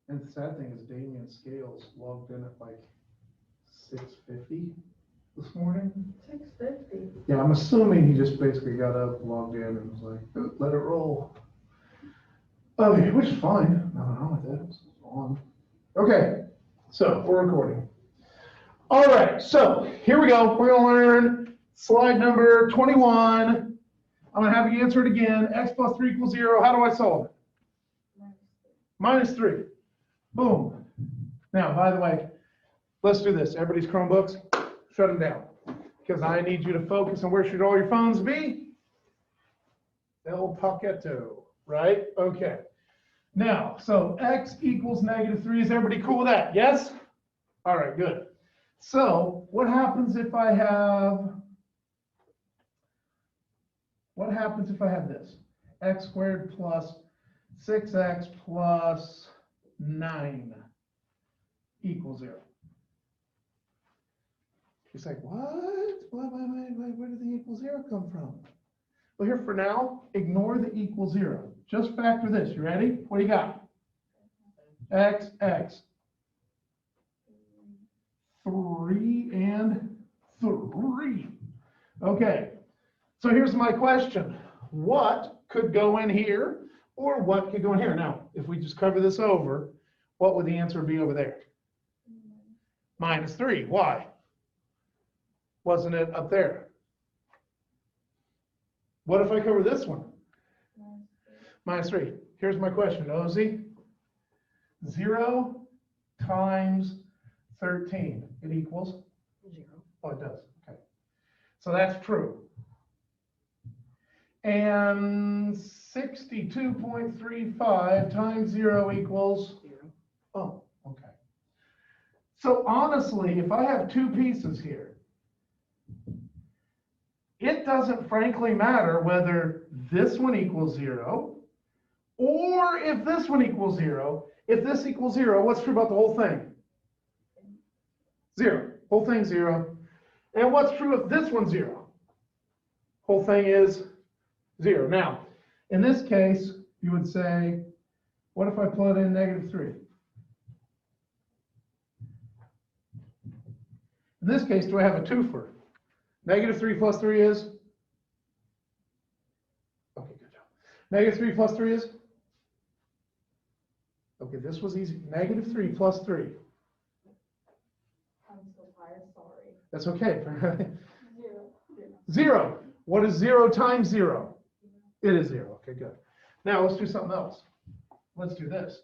And the sad thing is Damian Scales logged in at like 6:50 this morning. 6:50. Yeah, I'm assuming he just basically got up, logged in, and was like, "Oh, let it roll." Okay, which is fine. Nothing wrong with it. It's on. Okay, so we're recording. All right, so here we go. We're gonna learn slide number 21. I'm gonna have you answer it again. X plus 3 equals 0. How do I solve it? -3. Boom. Now, by the way, let's do this. Everybody's Chromebooks, shut them down. Because I need you to focus on where should all your phones be? El Paqueto, right? Okay. Now, so X equals -3. Is everybody cool with that? Yes? All right, good. So what happens if I have this? X squared plus 6x plus 9 equals 0. She's like, what? Where did the equal 0 come from? Well, here for now, ignore the equal 0. Just factor this. You ready? What do you got? X. 3 and 3. Okay. So here's my question. What could go in here or what could go in here? Now, if we just cover this over, what would the answer be over there? -3. Why? Wasn't it up there? What if I cover this one? -3. Here's my question, Ozzy. 0 times 13. It equals? 0. Oh, it does. Okay. So that's true. And 62.35 times 0 equals? 0. Oh, okay. So honestly, if I have two pieces here, it doesn't frankly matter whether this one equals 0 or if this one equals 0. If this equals 0, what's true about the whole thing? 0. Whole thing 0. And what's true if this one's 0? Whole thing is 0. Now, in this case, you would say, what if I plug in -3? In this case, do I have a twofer? -3 plus 3 is? Okay, good job. -3 plus 3 is? Okay, this was easy. -3 plus 3. I'm so tired, sorry. That's okay. 0. 0. What is 0 times 0? It is 0. Okay, good. Now let's do something else. Let's do this.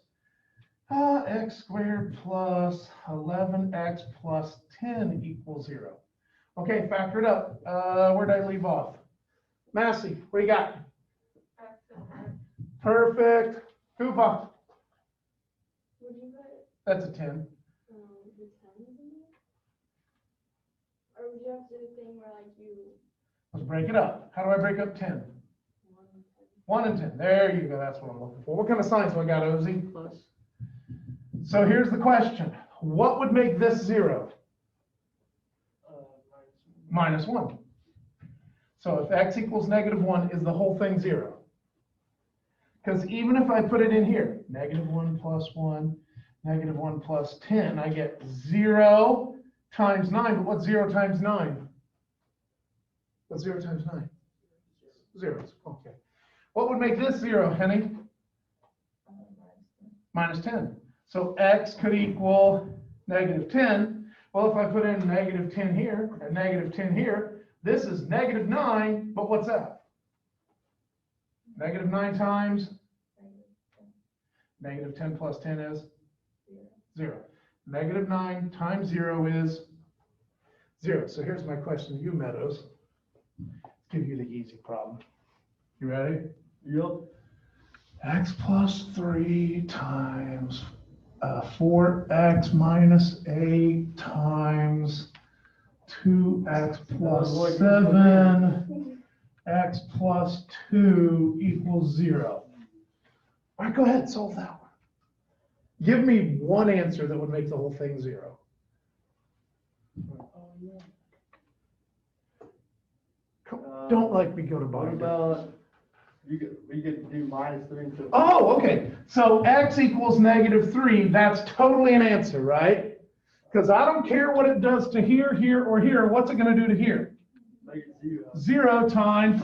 X squared plus 11x plus 10 equals 0. Okay, factor it up. Where did I leave off? Massey, what do you got? Perfect. Koopa, Would you put that's a 10. the 10s in there? Or would you have to do the thing where like you Let's break it up. How do I break up 10? 1 and 10? 1 and 10. There you go. That's what I'm looking for. What kind of signs do I got, Ozzy? Plus. So here's the question. What would make this 0? -1. So if x equals -1, is the whole thing 0? Because even if I put it in here, -1 plus 1, -1 plus 10, I get 0 times 9. But what's 0 times 9? What's 0 times 9? Zeros. Okay. What would make this 0, Henny? -10. So x could equal -10. Well, if I put in -10 here and -10 here, this is -9, but what's that? -9 times? -10 plus 10 is? 0. -9 times 0 is 0. So here's my question to you, Meadows. Let's give you the easy problem. You ready? Yep. X plus 3 times 4x minus 8 times 2x plus 7, x plus 2 equals 0. All right, go ahead, solve that one. Give me one answer that would make the whole thing 0. Don't like me go to What body. about We get to do -3 to. Oh, okay. So x equals -3, that's totally an answer, right? Because I don't care what it does to here, here, or here. What's it going to do to here? Make it 0. 0 times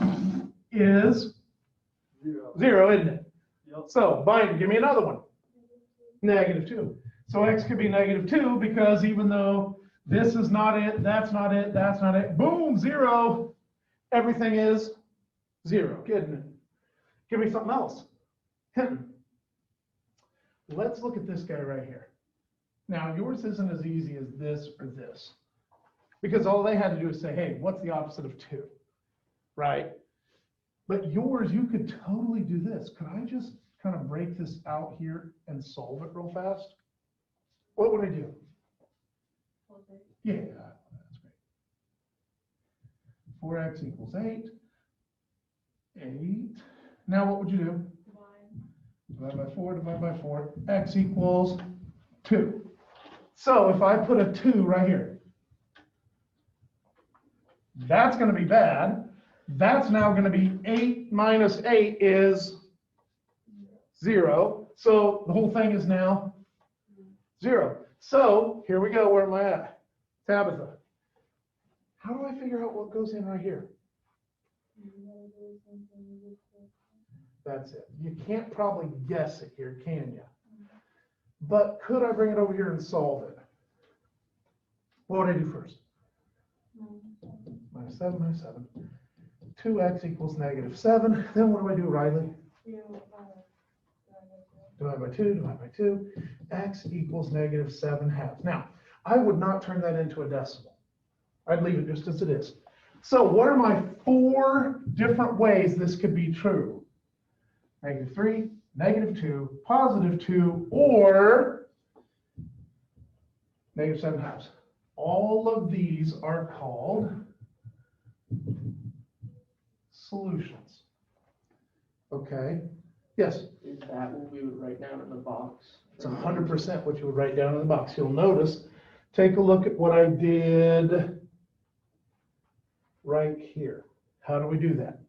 is 0. 0, isn't it? Yep. So, binder, give me another one. -2. So x could be -2 because even though this is not it, that's not it, that's not it, boom, 0. Everything is 0, isn't it? Give me something else. Let's look at this guy right here. Now, yours isn't as easy as this or this. Because all they had to do is say, hey, what's the opposite of 2? Right? But yours, you could totally do this. Could I just kind of break this out here and solve it real fast? What would I do? Yeah, that's great. 4x equals 8. 8. Now what would you do? Divide by 4, divide by 4. X equals 2. So if I put a 2 right here, that's going to be bad. That's now going to be 8 minus 8 is 0. So the whole thing is now 0. So here we go. Where am I at? Tabitha. How do I figure out what goes in right here? That's it. You can't probably guess it here, can you? But could I bring it over here and solve it? What would I do first? -7, -7. 2x equals -7. Then what do I do, Riley? Divide by 2, divide by 2. X equals -7/2. Now, I would not turn that into a decimal. I'd leave it just as it is. So what are my 4 different ways this could be true? -3, -2, +2, or -7/2. All of these are called solutions. Okay, yes? Is that what we would write down in the box? It's 100% what you would write down in the box. You'll notice, take a look at what I did right here. How do we do that?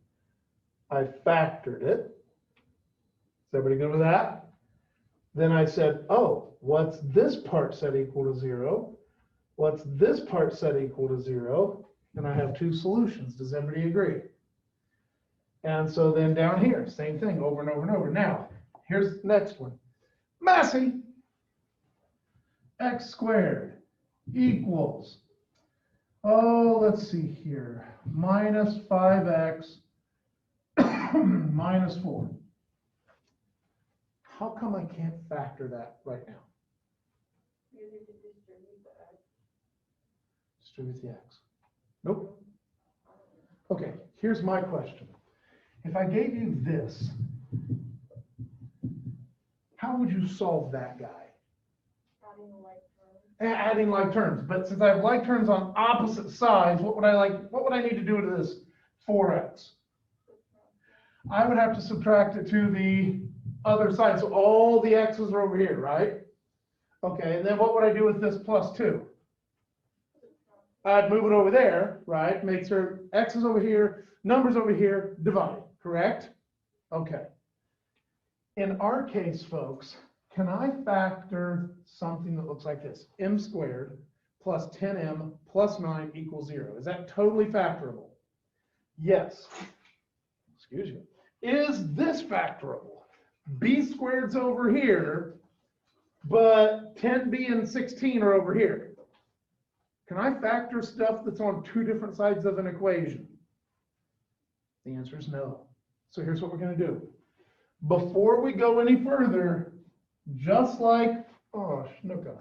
I factored it. Is everybody good with that? Then I said, oh, what's this part set equal to 0? What's this part set equal to 0? And I have 2 solutions. Does everybody agree? And so then down here, same thing over and over and over. Now, here's the next one. Massey, x squared equals, oh, let's see here, -5x -4. How come I can't factor that right now? Distribute the x. Nope. Okay, here's my question. If I gave you this, how would you solve that guy? Adding like terms. But since I have like terms on opposite sides, what would I need to do to this 4x? I would have to subtract it to the other side. So all the x's are over here, right? Okay, and then what would I do with this +2? I'd move it over there, right? Make sure x is over here, numbers over here, divide, correct? Okay. In our case, folks, can I factor something that looks like this? M squared plus 10m plus 9 equals 0. Is that totally factorable? Yes. Excuse me. Is this factorable? B squared's over here, but 10b and 16 are over here. Can I factor stuff that's on 2 different sides of an equation? The answer is no. So here's what we're going to do. Before we go any further, just like, oh, Snuka.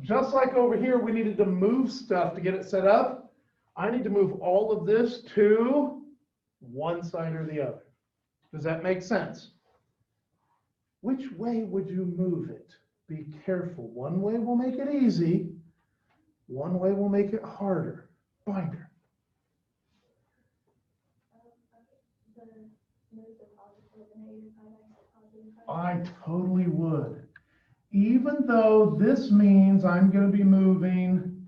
Just like over here, we needed to move stuff to get it set up. I need to move all of this to one side or the other. Does that make sense? Which way would you move it? Be careful. One way will make it easy. One way will make it harder. Binder. I totally would. Even though this means I'm going to be moving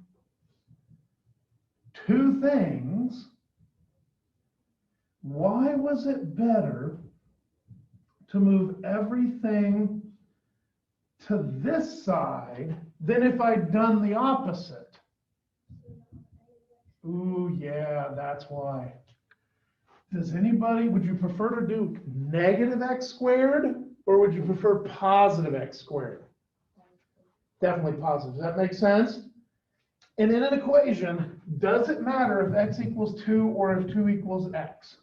two things, why was it better to move everything to this side than if I'd done the opposite? Ooh, yeah, that's why. Would you prefer to do negative x squared, or would you prefer positive x squared? Definitely positive. Does that make sense? And in an equation, does it matter if x equals 2 or if 2 equals x?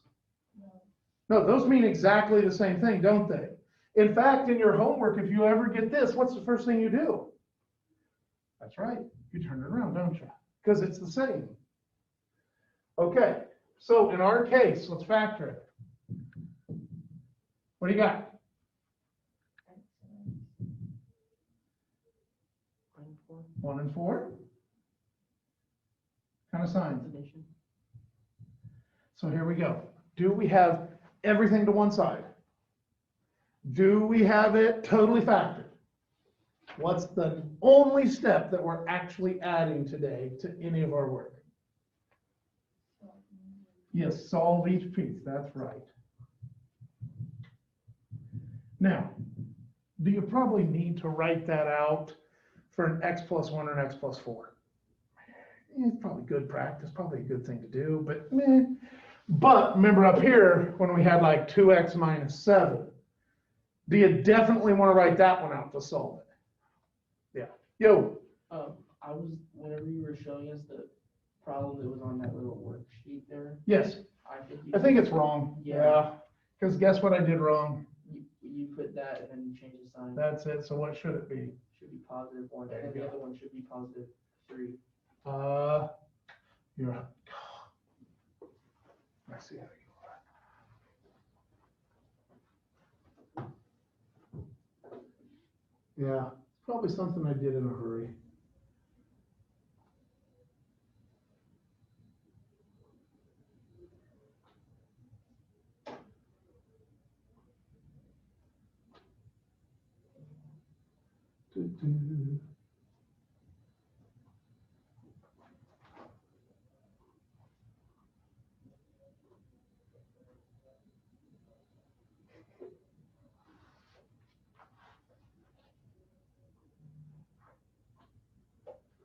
No, those mean exactly the same thing, don't they? In fact, in your homework, if you ever get this, what's the first thing you do? That's right, you turn it around, don't you? Because it's the same. Okay, so in our case, let's factor it. What do you got? 1 and 4. Kind of signs. Addition. So here we go. Do we have everything to one side? Do we have it totally factored? What's the only step that we're actually adding today to any of our work? Yes, solve each piece. That's right. Now, do you probably need to write that out for an x plus 1 or an x plus 4? It's probably good practice, probably a good thing to do, but meh. But remember up here, when we had like 2x minus 7, do you definitely want to write that one out to solve it? Yeah. Yo. Whenever you were showing us the problem that was on that little worksheet there, Yes. I I think it's wrong. Yeah. Because guess what I did wrong? You put that and then you change the sign. That's it. So what should it be? Should be positive 1, There and then you the go. other one should be positive 3. You're right. I see how you are. Yeah, it's probably something I did in a hurry. Doo-doo.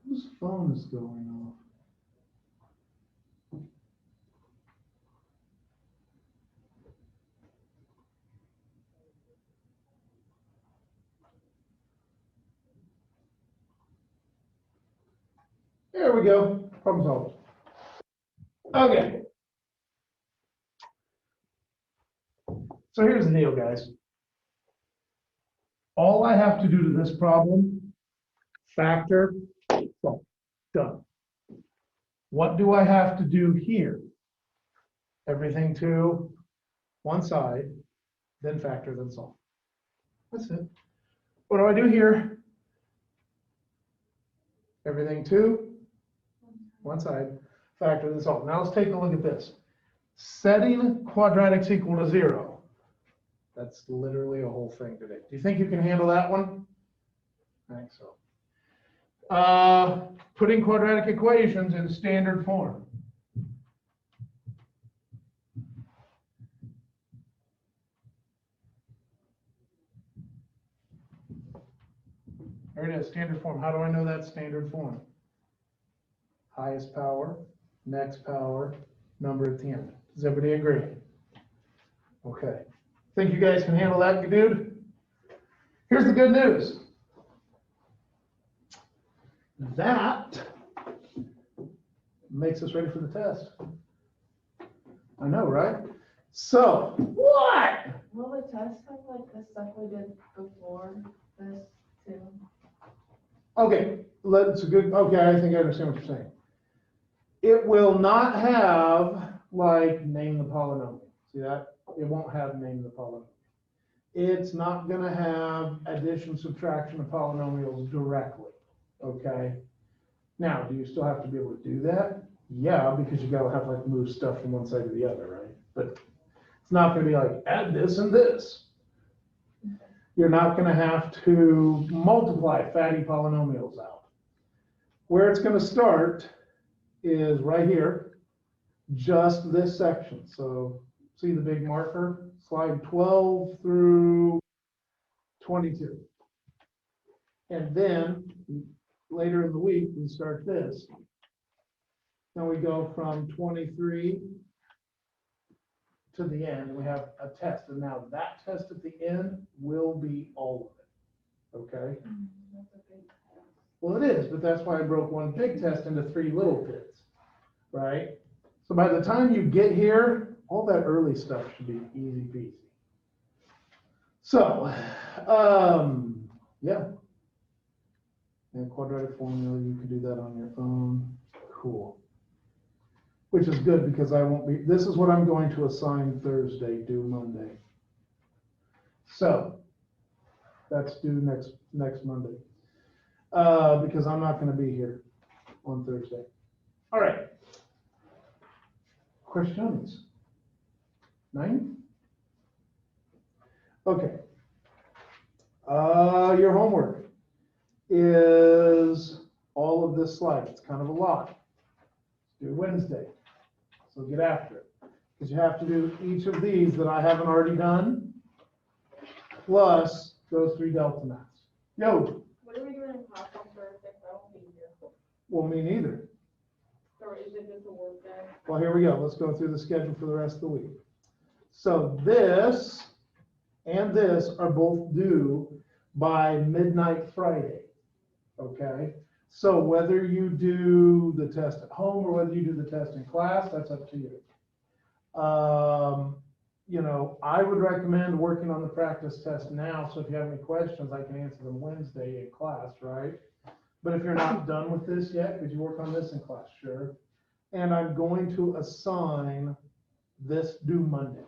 Whose phone is going off? There we go. Problem solved. Okay. So here's the deal, guys. All I have to do to this problem, factor, solve, done. What do I have to do here? Everything to one side, then factor, then solve. That's it. What do I do here? Everything to one side, factor, then solve. Now let's take a look at this. Setting quadratics equal to 0. That's literally a whole thing today. Do you think you can handle that one? I think so. Putting quadratic equations in standard form. There it is, standard form. How do I know that's standard form? Highest power, next power, number at the end. Does everybody agree? Okay. Think you guys can handle that, dude? Here's the good news. That makes us ready for the test. I know, right? So, what? Will the test have like the stuff we did before this too? Okay, it's a good, okay, I think I understand what you're saying. It will not have like name the polynomial. See that? It won't have name the polynomial. It's not gonna have addition, subtraction of polynomials directly, okay? Now, do you still have to be able to do that? Yeah, because you gotta have like move stuff from one side to the other, right? But it's not gonna be like add this and this. You're not gonna have to multiply fatty polynomials out. Where it's gonna start is right here, just this section. So see the big marker, slide 12 through 22. And then later in the week, we start this. Then we go from 23 to the end. We have a test. And now that test at the end will be all of it. Okay? That's a big test. Well, it is, but that's why I broke one big test into 3 little pits, right? So by the time you get here, all that early stuff should be easy peasy. So, yeah. And quadratic formula, you can do that on your own. Cool. Which is good because I won't be, this is what I'm going to assign Thursday, due Monday. So, that's due next Monday. Because I'm not gonna be here on Thursday. All right. Questions? 9? Okay. Your homework is all of this slide. It's kind of a lot. Do Wednesday. So get after it. Because you have to do each of these that I haven't already done, plus those 3 delta maths. Yo, What are we doing in class on Thursday? I won't be here. well, me neither. Or is it just a work day? Well, here we go. Let's go through the schedule for the rest of the week. So this and this are both due by midnight Friday. Okay? So whether you do the test at home or whether you do the test in class, that's up to you. You know, I would recommend working on the practice test now. So if you have any questions, I can answer them Wednesday in class, right? But if you're not done with this yet, could you work on this in class? Sure. And I'm going to assign this due Monday.